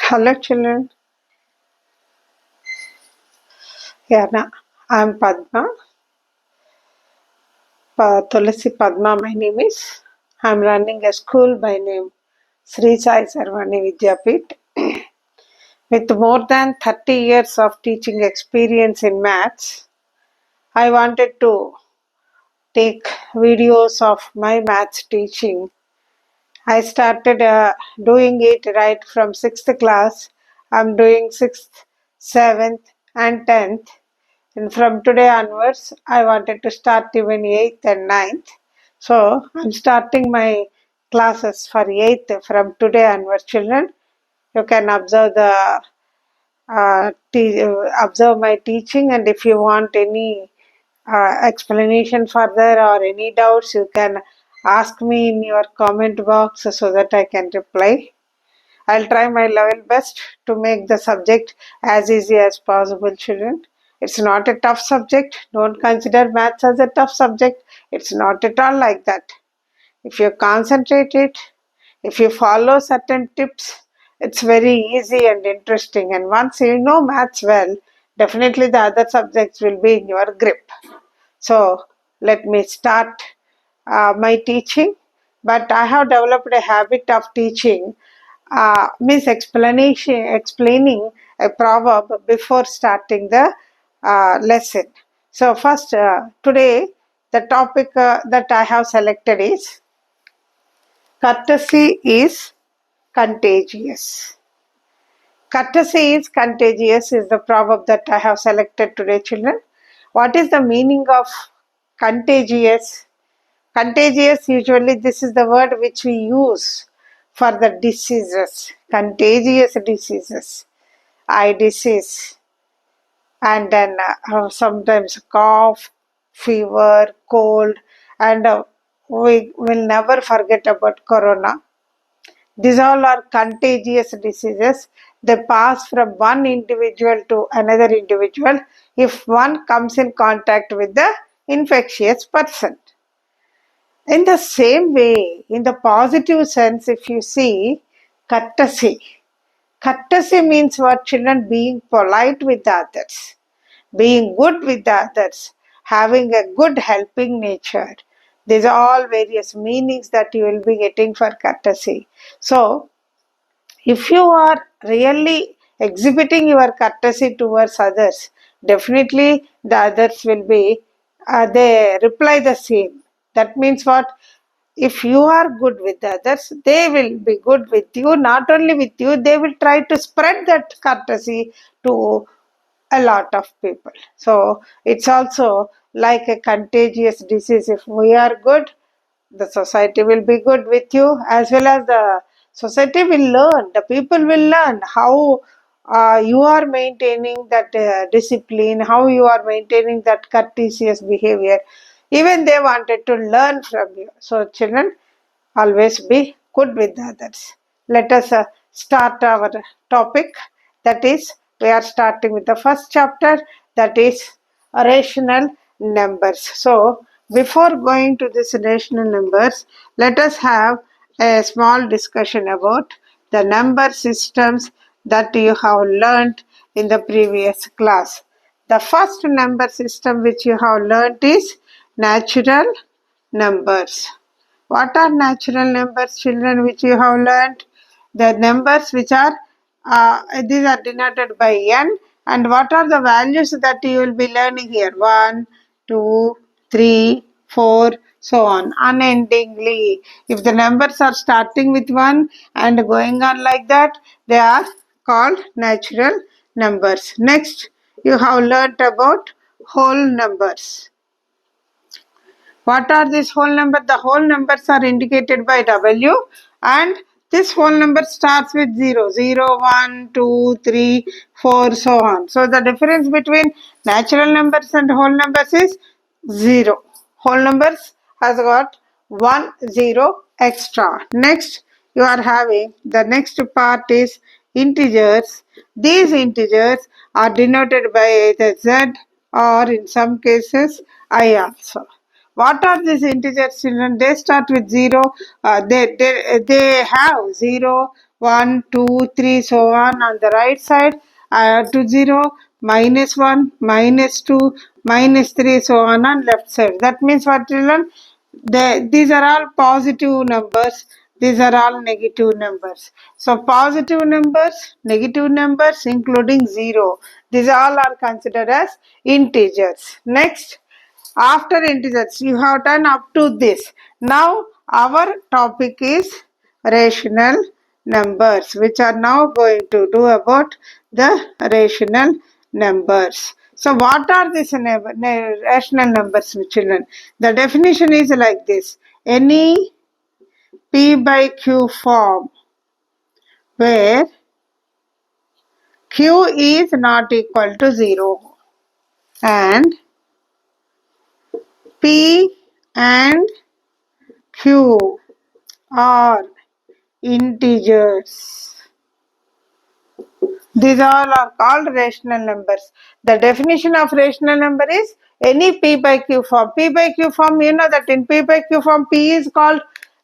Hello, children. I'm Padma. Tulasi Padma, my name is. I'm running a school by name Sri Sai Sarvani Vidyapit. With more than 30 years of teaching experience in maths, I wanted to take videos of my maths teaching. I started doing it right from 6th class. I'm doing 6th, 7th, and 10th. And from today onwards, I wanted to start even 8th and 9th. So I'm starting my classes for 8th from today onwards, children. You can observe observe my teaching, and if you want any explanation further or any doubts, you can ask me in your comment box so that I can reply. I'll try my level best to make the subject as easy as possible, children. It's not a tough subject. Don't consider maths as a tough subject. It's not at all like that. If you concentrate it, if you follow certain tips, it's very easy and interesting. And once you know maths well, definitely the other subjects will be in your grip. So let me start my teaching. But I have developed a habit of teaching, means explaining a proverb before starting the lesson. So first, today the topic that I have selected is courtesy is contagious. Courtesy is contagious is the proverb that I have selected today, children. What is the meaning of contagious? Contagious, usually this is the word which we use for the diseases, contagious diseases, eye disease, and then sometimes cough, fever, cold, and we will never forget about corona. These all are contagious diseases. They pass from one individual to another individual if one comes in contact with the infectious person. In the same way, in the positive sense, if you see courtesy, courtesy means what, children? Being polite with the others, being good with the others, having a good helping nature. These are all various meanings that you will be getting for courtesy. So, if you are really exhibiting your courtesy towards others, definitely the others will be, they reply the same. That means what? If you are good with others, they will be good with you. Not only with you, they will try to spread that courtesy to a lot of people. So it's also like a contagious disease. If we are good, the society will be good with you, as well as the society will learn, the people will learn how you are maintaining that discipline, how you are maintaining that courteous behavior. Even they wanted to learn from you. So children, always be good with others. Let us start our topic. That is, we are starting with the first chapter, that is rational numbers. So, before going to this rational numbers, let us have a small discussion about the number systems that you have learned in the previous class. The first number system which you have learned is natural numbers. What are natural numbers, children, which you have learned? The numbers which are, these are denoted by n. And what are the values that you will be learning here? 1, 2, 3, 4, so on, unendingly. If the numbers are starting with 1 and going on like that, they are called natural numbers. Next, you have learnt about whole numbers. What are these whole numbers? The whole numbers are indicated by W, and this whole number starts with 0, 0, 1, 2, 3, 4, so on. So the difference between natural numbers and whole numbers is 0. Whole numbers has got 1 0 extra. Next, you are having the next part is integers. These integers are denoted by either Z or in some cases I also. What are these integers, children? They start with 0. They have 0, 1, 2, 3, so on the right side, to 0, minus 1, minus 2, minus 3, so on left side. That means what, children? These are all positive numbers. These are all negative numbers. So positive numbers, negative numbers, including 0. These all are considered as integers. Next, after integers, you have done up to this. Now, our topic is rational numbers, which are now going to do about the rational numbers. So, what are these rational numbers, children? The definition is like this: any P by Q form where Q is not equal to 0 and P and Q are integers. These all are called rational numbers. The definition of rational number is any P by Q form. P by Q form, you know that in P by Q form, P is called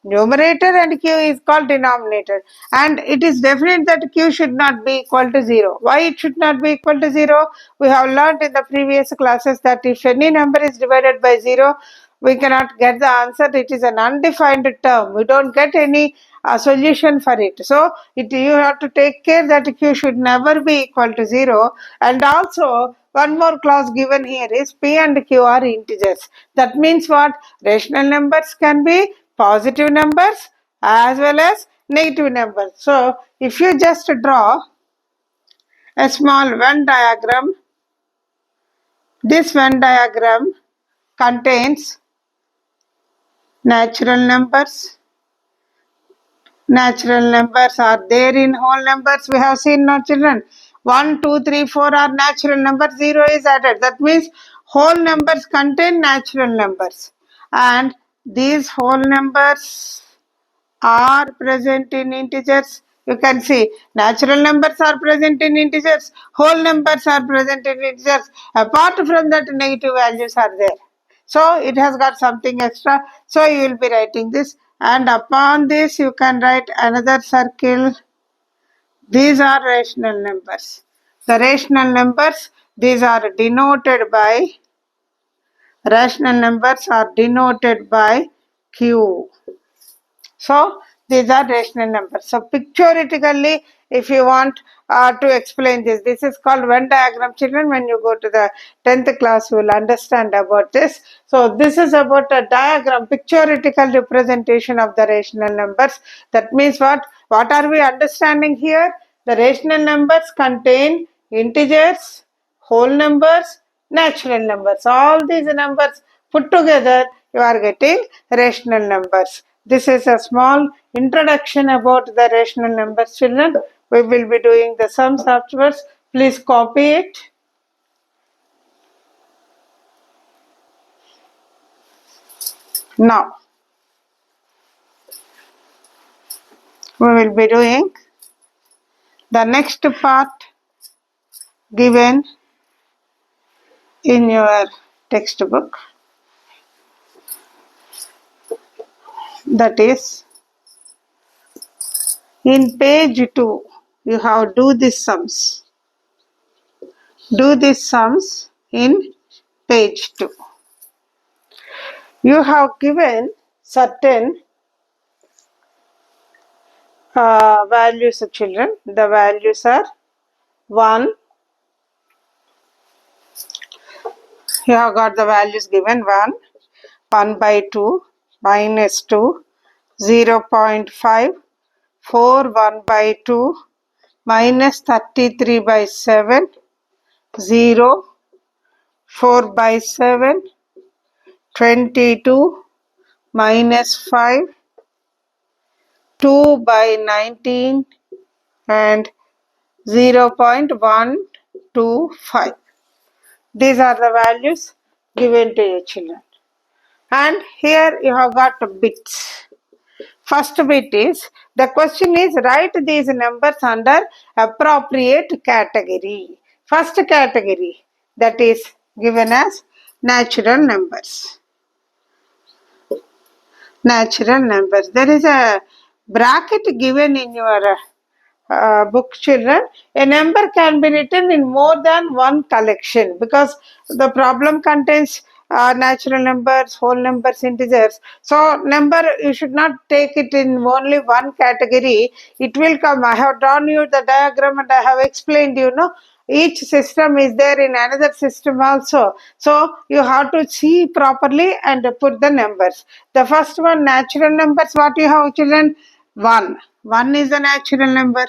numerator and Q is called denominator. And it is definite that Q should not be equal to 0. Why it should not be equal to 0? We have learned in the previous classes that if any number is divided by 0, we cannot get the answer. It is an undefined term. We don't get any solution for it. So you have to take care that Q should never be equal to 0. And also one more clause given here is P and Q are integers. That means what? Rational numbers can be positive numbers as well as negative numbers. So if you just draw a small Venn diagram, this Venn diagram contains natural numbers. Natural numbers are there in whole numbers. We have seen now, children. 1, 2, 3, 4 are natural numbers. 0 is added. That means whole numbers contain natural numbers. And these whole numbers are present in integers. You can see natural numbers are present in integers. Whole numbers are present in integers. Apart from that, negative values are there. So it has got something extra. So you will be writing this. And upon this, you can write another circle. These are rational numbers. The rational numbers, these are denoted by, rational numbers are denoted by Q. So these are rational numbers. So pictorially, if you want to explain this is called Venn diagram, children. When you go to the 10th class, you will understand about this. So this is about a diagram, pictorial representation of the rational numbers. That means what? What are we understanding here? The rational numbers contain integers, whole numbers, natural numbers. All these numbers put together, you are getting rational numbers. This is a small introduction about the rational numbers, children. We will be doing the sums afterwards. Please copy it. Now, we will be doing the next part given in your textbook. That is, in page 2, you have do these sums. Do these sums in page 2. You have given certain values of children. The values are 1. You have got the values given 1, 1 by 2, minus 2, 0.5, 4, 1 by 2, minus 33 by 7, 0, 4 by 7, 22, minus 5, 2 by 19 and 0.125. These are the values given to your children. And here you have got bits. First bit is, the question is write these numbers under appropriate category. First category, that is given as natural numbers. Natural numbers. There is a bracket given in your book, children, a number can be written in more than one collection because the problem contains natural numbers, whole numbers, integers. So number, you should not take it in only one category. It will come. I have drawn you the diagram and I have explained, each system is there in another system also. So you have to see properly and put the numbers. The first one, natural numbers, what you have, children? 1. 1 is a natural number.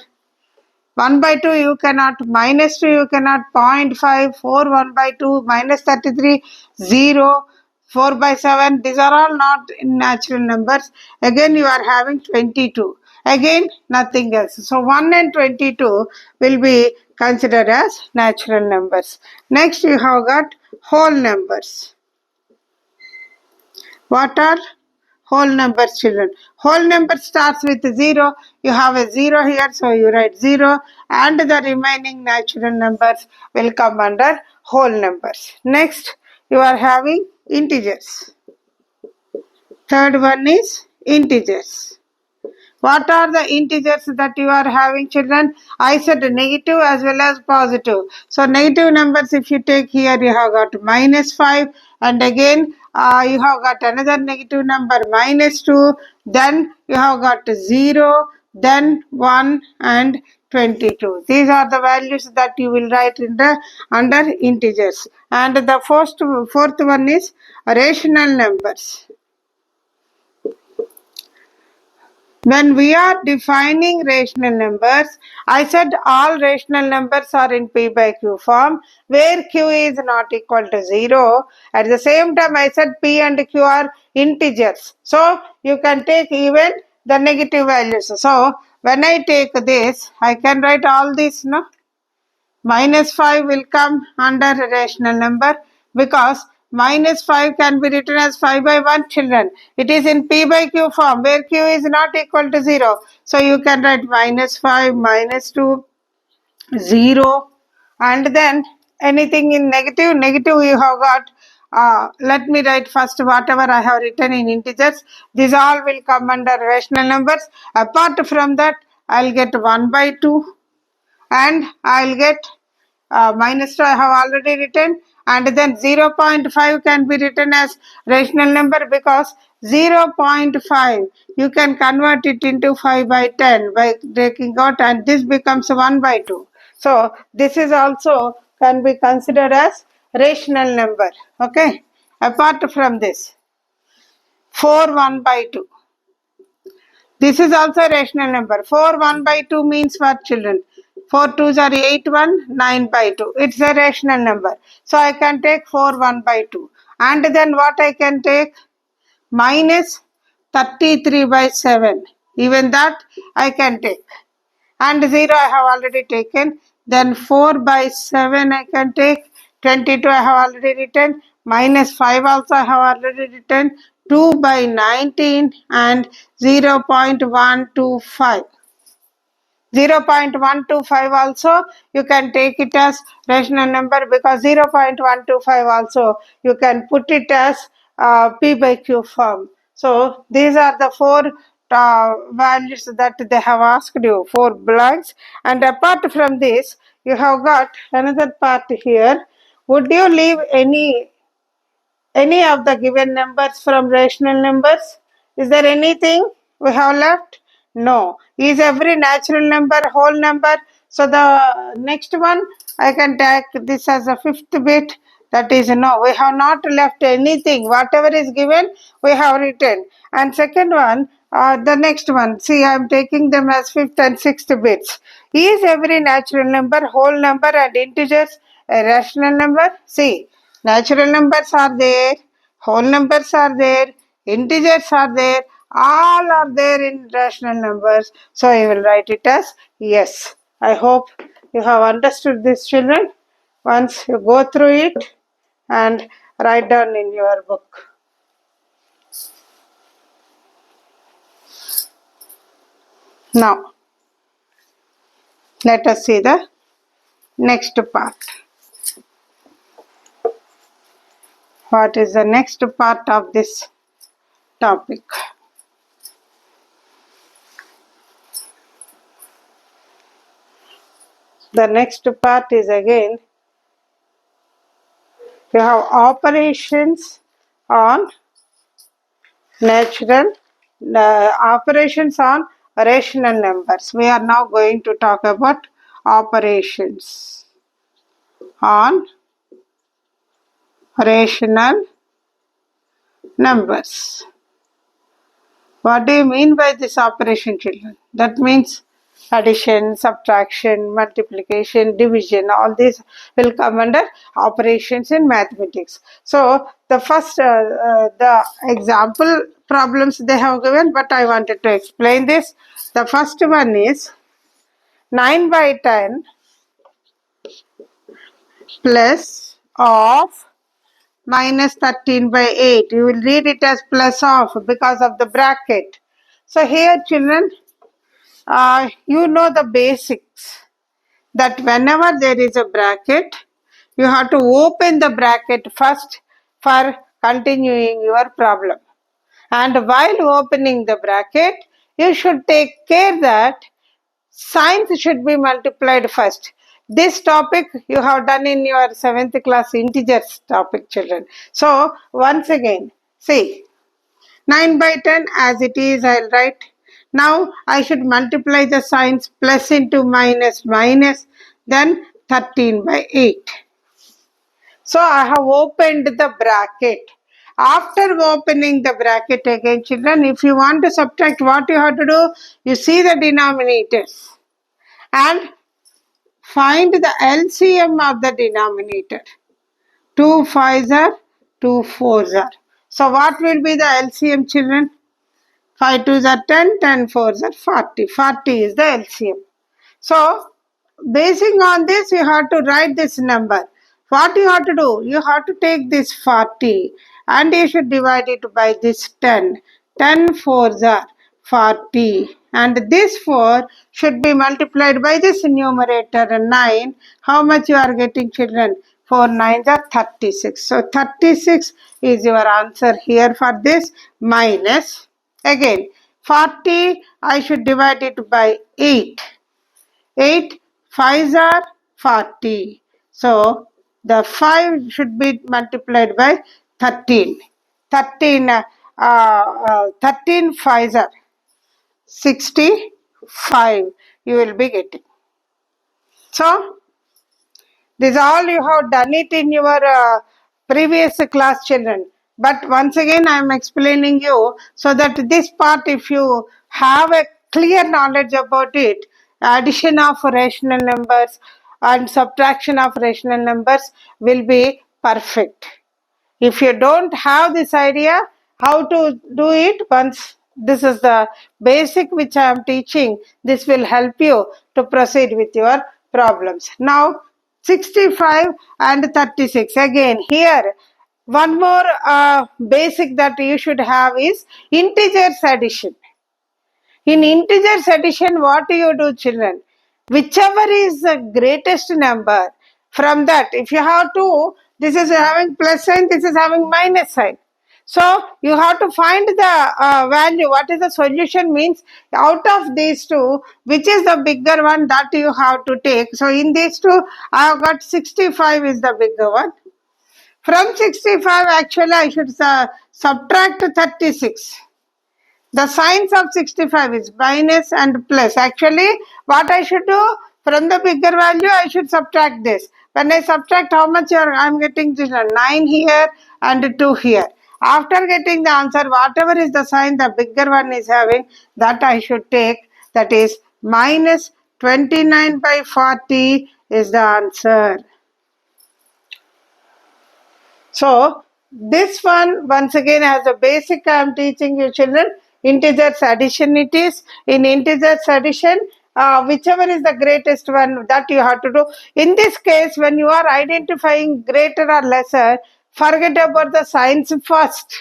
1 by 2 you cannot, minus 2 you cannot, 0.5, 4, 1 by 2, minus 33, 0, 4 by 7, these are all not natural numbers. Again you are having 22. Again nothing else. So 1 and 22 will be considered as natural numbers. Next you have got whole numbers. What are whole numbers, children? Whole number starts with 0. You have a 0 here, so you write 0, and the remaining natural numbers will come under whole numbers. Next, you are having integers. Third one is integers. What are the integers that you are having, children? I said negative as well as positive. So negative numbers, if you take here, you have got minus 5, and again you have got another negative number minus 2, then you have got 0, then 1 and 22. These are the values that you will write in the under integers. And the fourth one is rational numbers. When we are defining rational numbers, I said all rational numbers are in P by Q form, where Q is not equal to 0. At the same time, I said P and Q are integers. So, you can take even the negative values. So, when I take this, I can write all this, no? Minus 5 will come under a rational number because minus 5 can be written as 5 by 1, children. It is in P by Q form where Q is not equal to 0. So you can write minus 5, minus 2, 0, and then anything in negative. Negative you have got, let me write first whatever I have written in integers. These all will come under rational numbers. Apart from that, I'll get 1 by 2 and I'll get minus 2 I have already written, and then 0.5 can be written as rational number because 0.5 you can convert it into 5 by 10 by taking out, and this becomes 1 by 2. So this is also can be considered as rational number. Okay. Apart from this, 4 1 by 2. This is also a rational number. 4 1 by 2 means what, children? 4 2s are 8 1, 9 by 2. It's a rational number. So I can take 4 1 by 2. And then what I can take? Minus 33 by 7. Even that I can take. And 0 I have already taken. Then 4 by 7 I can take. 22 I have already written. Minus 5 also I have already written. 2 by 19 and 0.125. 0.125 also you can take it as rational number because 0.125 also you can put it as P by Q form. So these are the four values that they have asked you, 4 blanks. And apart from this, you have got another part here. Would you leave any of the given numbers from rational numbers? Is there anything we have left? No. Is every natural number whole number? So the next one I can take this as a fifth bit. That is no. We have not left anything. Whatever is given, we have written. And second one, the next one. See, I am taking them as fifth and sixth bits. Is every natural number, whole number, and integers a rational number? See, natural numbers are there, whole numbers are there, integers are there, all are there in rational numbers. So I will write it as yes. I hope you have understood this, children. Once you go through it and write down in your book. Now, let us see the next part. What is the next part of this topic? The next part is again, you have operations on natural, operations on rational numbers. We are now going to talk about operations on rational numbers. What do you mean by this operation, children? That means addition, subtraction, multiplication, division, all these will come under operations in mathematics. So the first, the example problems they have given, but I wanted to explain this. The first one is 9 by 10 plus of minus 13 by 8. You will read it as plus of because of the bracket. So here, children, you know the basics, that whenever there is a bracket, you have to open the bracket first for continuing your problem. And while opening the bracket, you should take care that signs should be multiplied first. This topic you have done in your 7th class integers topic, children. So once again, see, 9 by 10 as it is, I'll write. Now I should multiply the signs, plus into minus, minus, then 13 by 8. So I have opened the bracket. After opening the bracket again, children, if you want to subtract, what you have to do? You see the denominators and find the LCM of the denominator. 2 5s are 2 4s are. So what will be the LCM, children? 5 2s are 10, 10 4s are 40. 40 is the LCM. So, basing on this, you have to write this number. What you have to do? You have to take this 40 and you should divide it by this 10. 10 4s are 40. And this 4 should be multiplied by this numerator 9. How much you are getting, children? 4 9s are 36. So, 36 is your answer here for this, minus. Again, 40, I should divide it by 8. 8 5s are 40. So, the 5 should be multiplied by 13. 13, 13 5s are 65. You will be getting. So, this all you have done it in your previous class, children. But once again, I am explaining you so that this part, if you have a clear knowledge about it, addition of rational numbers and subtraction of rational numbers will be perfect. If you don't have this idea how to do it, once this is the basic which I am teaching, this will help you to proceed with your problems. Now 65 and 36. Again here one more basic that you should have is integers addition. In integers addition, what do you do, children? Whichever is the greatest number, from that, if you have 2, this is having plus sign, this is having minus sign. So, you have to find the value. What is the solution means? Out of these two, which is the bigger one, that you have to take. So, in these two, I have got 65 is the bigger one. From 65, actually, I should subtract 36. The signs of 65 is minus and plus. Actually, what I should do? From the bigger value, I should subtract this. When I subtract, how much I am getting? 9 here and 2 here. After getting the answer, whatever is the sign the bigger one is having, that I should take. That is minus 29 by 40 is the answer. So, this one once again has a basic I am teaching you, children. Integers addition it is. In integers addition, whichever is the greatest one, that you have to do. In this case, when you are identifying greater or lesser, forget about the signs first.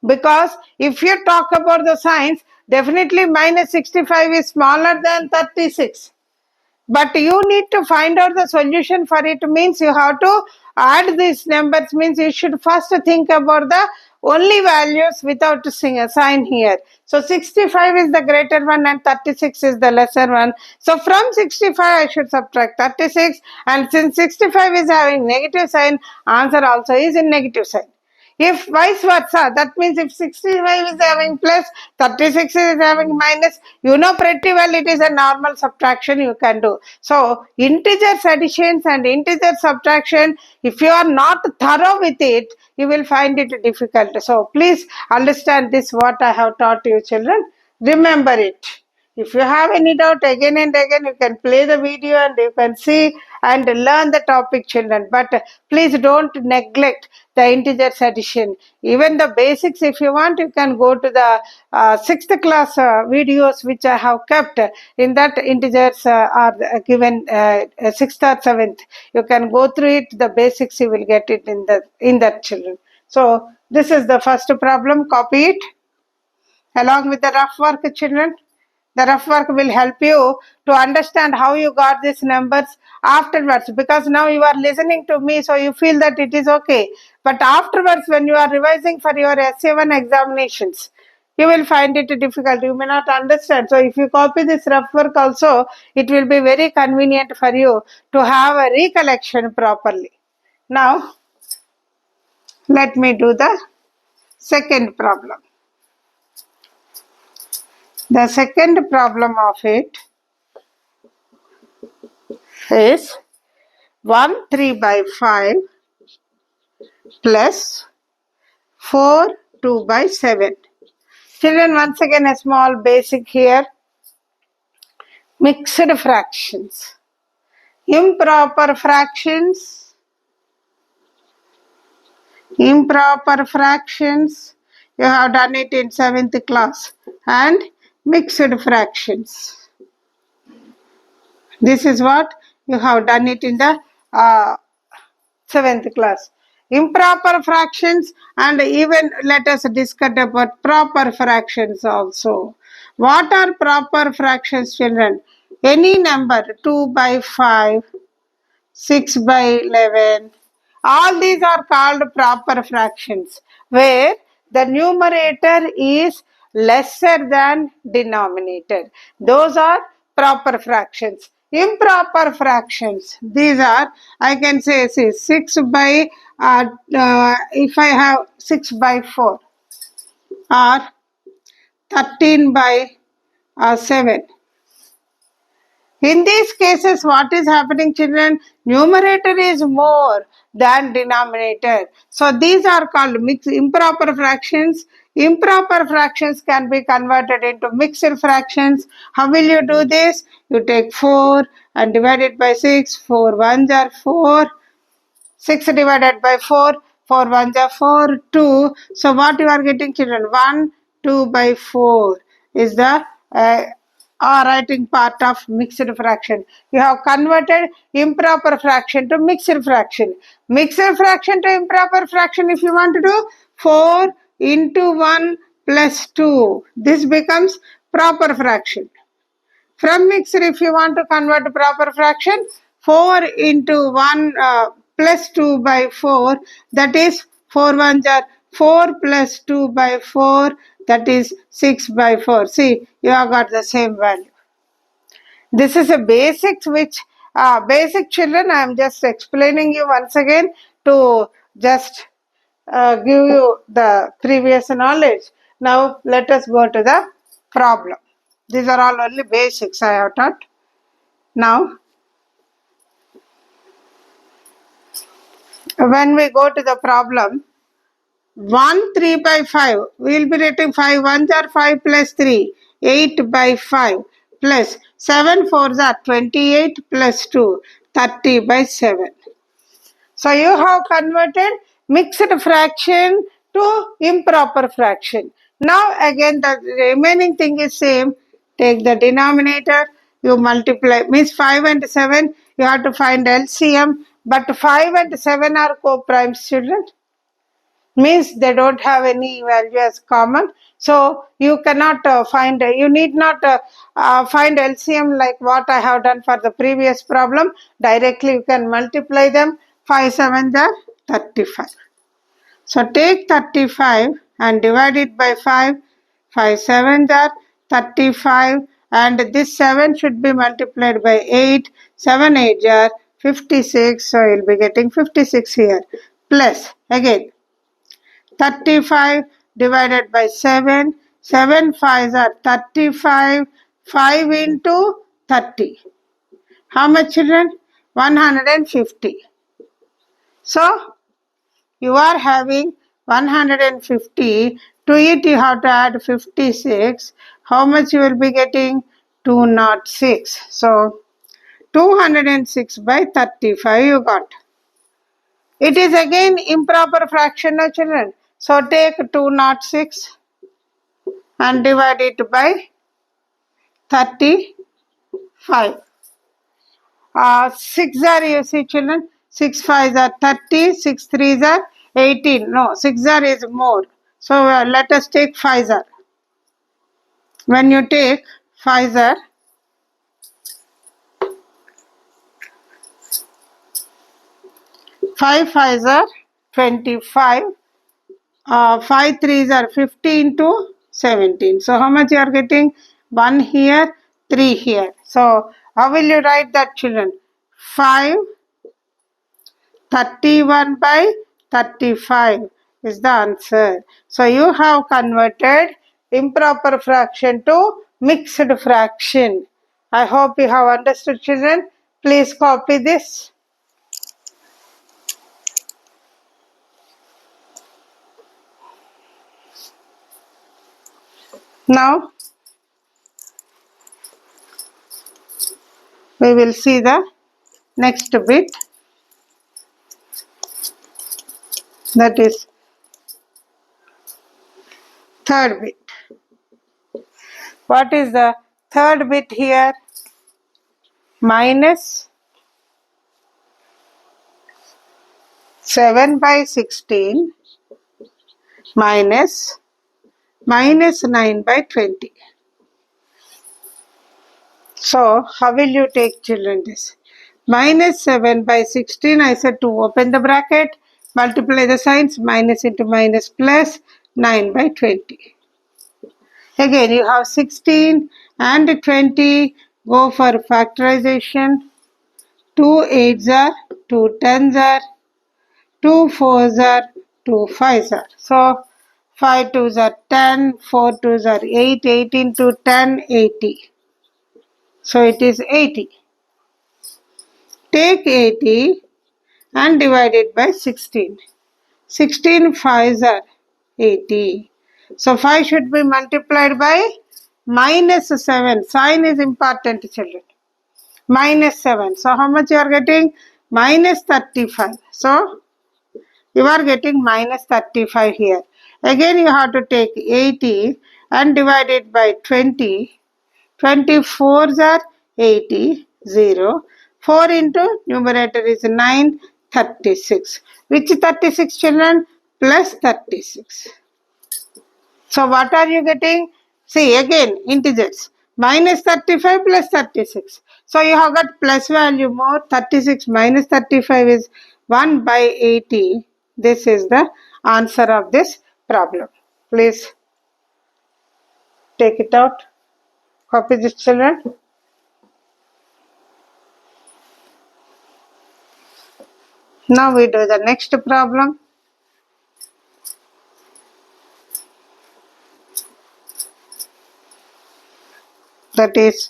Because if you talk about the signs, definitely minus 65 is smaller than 36. But you need to find out the solution for it, means you have to add these numbers means you should first think about the only values without seeing a sign here. So 65 is the greater one and 36 is the lesser one. So from 65 I should subtract 36, and since 65 is having negative sign, answer also is in negative sign. If vice versa, that means if 65 is having plus, 36 is having minus, you know pretty well it is a normal subtraction you can do. So integers additions and integer subtraction, if you are not thorough with it, you will find it difficult. So please understand this, what I have taught you children. Remember it. If you have any doubt, again and again, you can play the video and you can see and learn the topic, children. But please don't neglect the integers addition. Even the basics, if you want, you can go to the 6th class videos which I have kept. In that, integers are given 6th or 7th. You can go through it. The basics you will get it in that, children. So this is the first problem. Copy it along with the rough work, children. The rough work will help you to understand how you got these numbers afterwards, because now you are listening to me, so you feel that it is okay. But afterwards, when you are revising for your SA1 examinations, you will find it difficult. You may not understand. So if you copy this rough work also, it will be very convenient for you to have a recollection properly. Now, let me do the second problem. The second problem of it is 1 3/5 plus 4 2/7. Children, once again a small basic here. Mixed fractions. Improper fractions. Improper fractions. You have done it in 7th class. And mixed fractions. This is what you have done it in the 7th class. Improper fractions, and even let us discuss about proper fractions also. What are proper fractions, children? Any number 2/5, 6/11, all these are called proper fractions, where the numerator is lesser than denominator. Those are proper fractions. Improper fractions, these are, I can say, 6 by, if I have 6/4 or 13/7. In these cases, what is happening, children? Numerator is more than denominator. So these are called mixed improper fractions. Improper fractions can be converted into mixed fractions. How will you do this? You take 4 and divide it by 6. 4 ones are 4. 6 divided by 4. 4 ones are 4. 2. So what you are getting, children? 1 2/4 is the writing part of mixed fraction. You have converted improper fraction to mixed fraction. Mixed fraction to improper fraction, if you want to do 4 into 1 plus 2, this becomes proper fraction. From mixed, if you want to convert to proper fraction, 4 into 1 plus 2/4, that is 4 ones are 4 plus 2/4, that is 6/4. See, you have got the same value. This is a basics which, basic, children, I am just explaining you once again to just give you the previous knowledge. Now let us go to the problem. These are all only basics I have taught. Now, when we go to the problem, 1 3/5, we will be writing 5 ones are 5 plus 3, 8/5 plus 7 fours are 28 plus 2, 30/7. So you have converted mixed fraction to improper fraction. Now again the remaining thing is same. Take the denominator, you multiply, means 5 and 7, you have to find LCM, but 5 and 7 are co-primes, children. Means they don't have any value as common. So you cannot find, you need not find LCM like what I have done for the previous problem. Directly you can multiply them. 5 7s are 35. So take 35 and divide it by 5. 5 7s are 35 and this 7 should be multiplied by 8. 7 8s are 56. So you'll be getting 56 here. Plus again 35 divided by 7. 7 5s are 35. 5 into 30. How much, children? 150. So you are having 150. To it you have to add 56. How much you will be getting? 206. So 206 by 35 you got. It is again improper fraction, no children. So take 206 and divide it by 35. 6 are, you see children, 6 5s are 30, 6 3s are 18. No, 6 are is more. So let us take 5s are. When you take 5s are, 5 5s are 25. 5 3s are 15 to 17. So how much you are getting? 1 here, 3 here. So how will you write that, children? 5 31 by 35 is the answer. So you have converted improper fraction to mixed fraction. I hope you have understood, children. Please copy this. Now we will see the next bit, that is third bit. What is the third bit here? Minus 7 by 16 minus 9 by 20. So how will you take, children, this? Minus 7 by 16, I said to open the bracket, multiply the signs, minus into minus plus 9 by 20. Again you have 16 and 20, go for factorization. 2 8s are, 2 10s are, 2 4s are, 2 5s are. So 5 2s are 10, 4 2s are 8, 8 into 10, 80. So it is 80. Take 80 and divide it by 16. 16 5s are 80. So 5 should be multiplied by minus 7. Sign is important, children. Minus 7. So how much you are getting? Minus 35. So you are getting minus 35 here. Again you have to take 80 and divide it by 20. 24s are 80, 0. 4 into numerator is 9, 36. Which 36, children? Plus 36. So what are you getting? See again integers. Minus 35 plus 36. So you have got plus value more. 36 minus 35 is 1 by 80. This is the answer of this problem. Please take it out. Copy this, children. Now we do the next problem. That is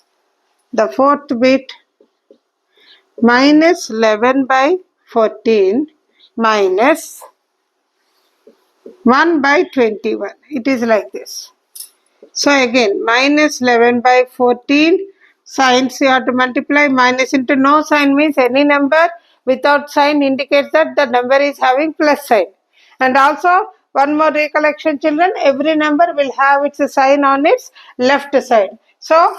the fourth bit. Minus 11 by 14 minus 1 by 21. It is like this. So again minus 11 by 14, signs you have to multiply. Minus into no sign means any number without sign indicates that the number is having plus sign. And also one more recollection, children, every number will have its sign on its left side. So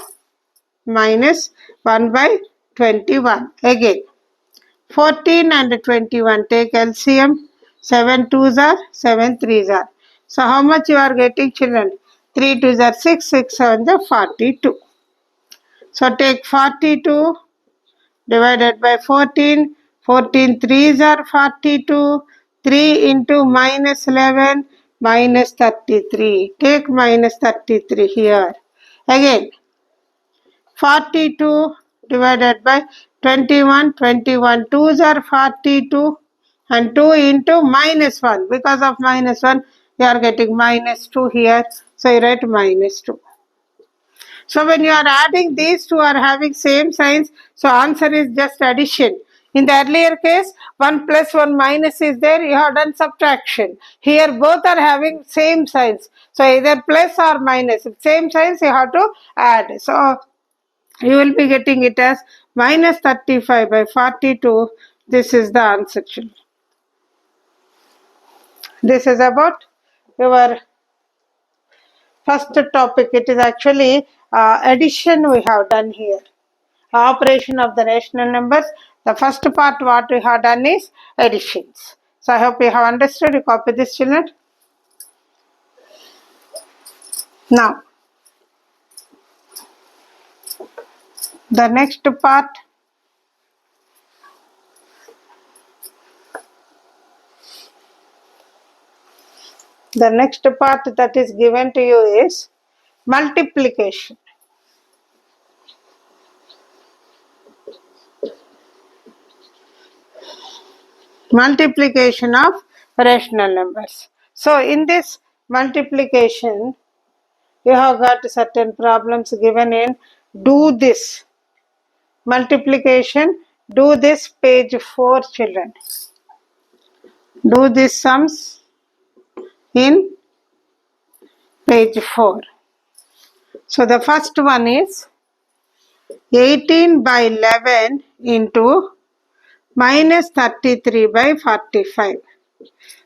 minus 1 by 21. Again 14 and 21 take LCM. 7 2s are, 7 3s are. So how much you are getting, children? 3 2s are 6, 6 7s are 42. So take 42 divided by 14. 14 threes are 42. 3 into minus 11, minus 33. Take minus 33 here. Again, 42 divided by 21. 21 twos are 42. And 2 into minus 1. Because of minus 1, you are getting minus 2 here. So you write minus 2. So when you are adding, these two are having same signs. So answer is just addition. In the earlier case, 1 plus 1 minus is there. You have done subtraction. Here both are having same signs. So either plus or minus. Same signs you have to add. So you will be getting it as minus 35 by 42. This is the answer. This is about your first topic. It is actually addition we have done here. Operation of the rational numbers. The first part what we have done is additions. So I hope you have understood. You copy this, children. Now, the next part. The next part that is given to you is multiplication. Multiplication of rational numbers. So in this multiplication, you have got certain problems given in do this. Multiplication, do this, page 4, children. Do these sums in page 4. So the first one is 18 by 11 into minus 33 by 45.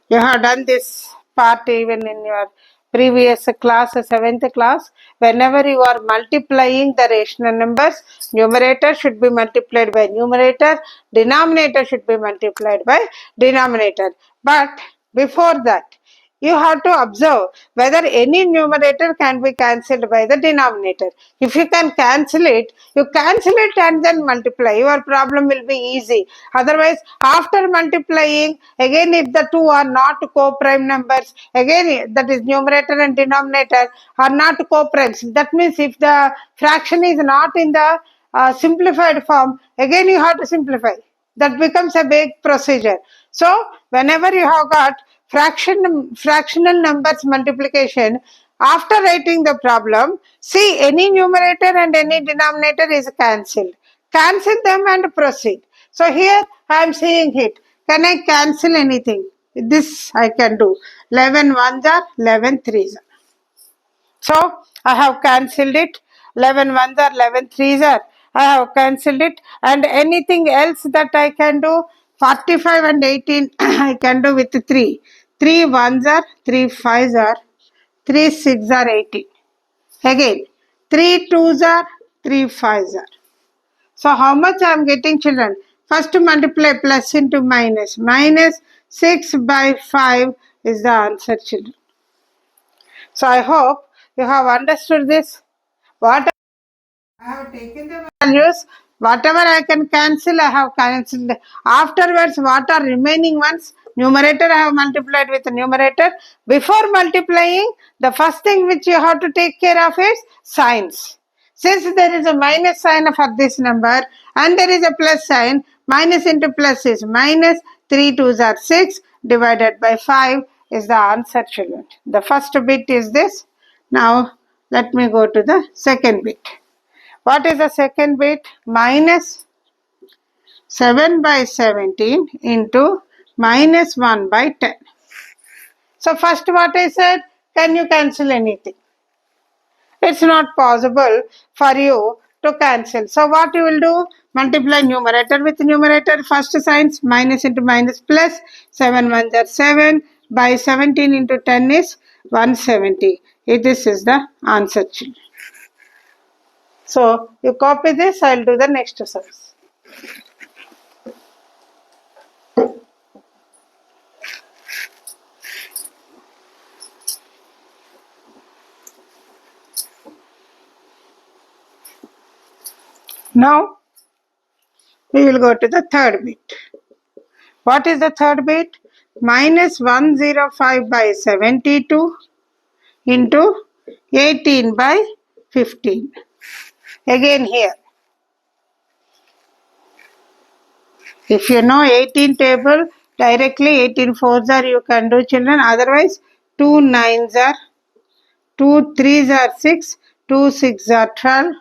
You have done this part even in your previous class, 7th class. Whenever you are multiplying the rational numbers, numerator should be multiplied by numerator, denominator should be multiplied by denominator. But before that, you have to observe whether any numerator can be cancelled by the denominator. If you can cancel it, you cancel it and then multiply. Your problem will be easy. Otherwise, after multiplying, again if the two are not co-prime numbers, again that is numerator and denominator are not co-primes. That means if the fraction is not in the simplified form, again you have to simplify. That becomes a big procedure. So whenever you have got fractional numbers multiplication, after writing the problem, see any numerator and any denominator is cancelled. Cancel them and proceed. So here I am seeing it. Can I cancel anything? This I can do. 11 ones are 11 threes are. So I have cancelled it. 11 ones are 11 threes are. I have cancelled it. And anything else that I can do, 45 and 18 I can do with 3. 3 ones are, 3 fives are, 3 six are 18. Again, 3 twos are, 3 fives are. So how much I am getting, children? First to multiply plus into minus. Minus 6 by 5 is the answer, children. So I hope you have understood this. What I have taken the values, whatever I can cancel, I have cancelled. Afterwards, what are remaining ones? Numerator I have multiplied with the numerator. Before multiplying, the first thing which you have to take care of is signs. Since there is a minus sign for this number and there is a plus sign, minus into plus is minus, 3 twos are 6 divided by 5 is the answer, children. The first bit is this. Now let me go to the second bit. What is the second bit? Minus 7 by 17 into minus 1 by 10. So first what I said, can you cancel anything? It's not possible for you to cancel. So what you will do? Multiply numerator with numerator. First signs minus into minus plus. 7 ones are 7 by 17 into 10 is 170. This is the answer, children. So you copy this, I will do the next sums. Now we will go to the third bit. What is the third bit? Minus 105 by 72 into 18 by 15. Again here, if you know 18 table, directly 18 fours are you can do, children. Otherwise, 2 nines are, 2 threes are 6, 2 six are 12,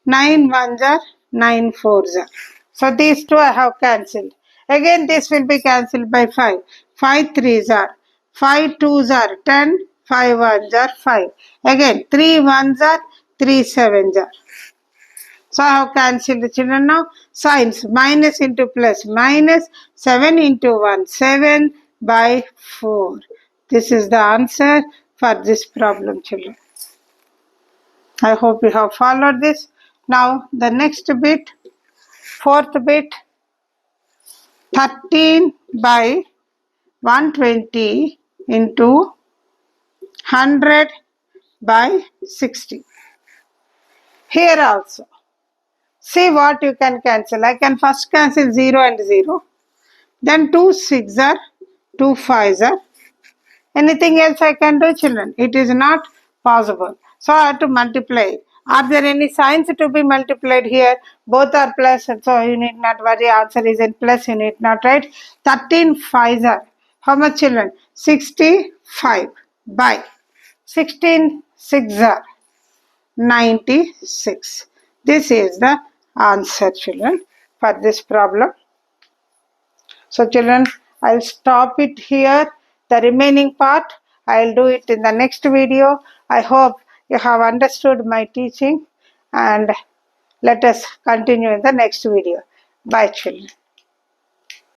9 ones are, 9 fours are. So these two I have cancelled. Again this will be cancelled by 5. 5 threes are, 5 twos are 10, 5 ones are 5. Again 3 ones are, 3 sevens are. So I have cancelled the children now. Signs minus into plus, minus 7 into 1, 7 by 4. This is the answer for this problem, children. I hope you have followed this. Now the next bit, fourth bit, 13 by 120 into 100 by 60. Here also, see what you can cancel. I can first cancel 0 and 0. Then 2 6 are, 2 5s are. Anything else I can do, children? It is not possible. So I have to multiply. Are there any signs to be multiplied here? Both are plus, so you need not worry. Answer is in plus, you need not write. 13 5s are. How much, children? 65 by 16 6s are 96. This is the answer, children, for this problem. So children, I'll stop it here. The remaining part, I'll do it in the next video. I hope you have understood my teaching, and let us continue in the next video. Bye children.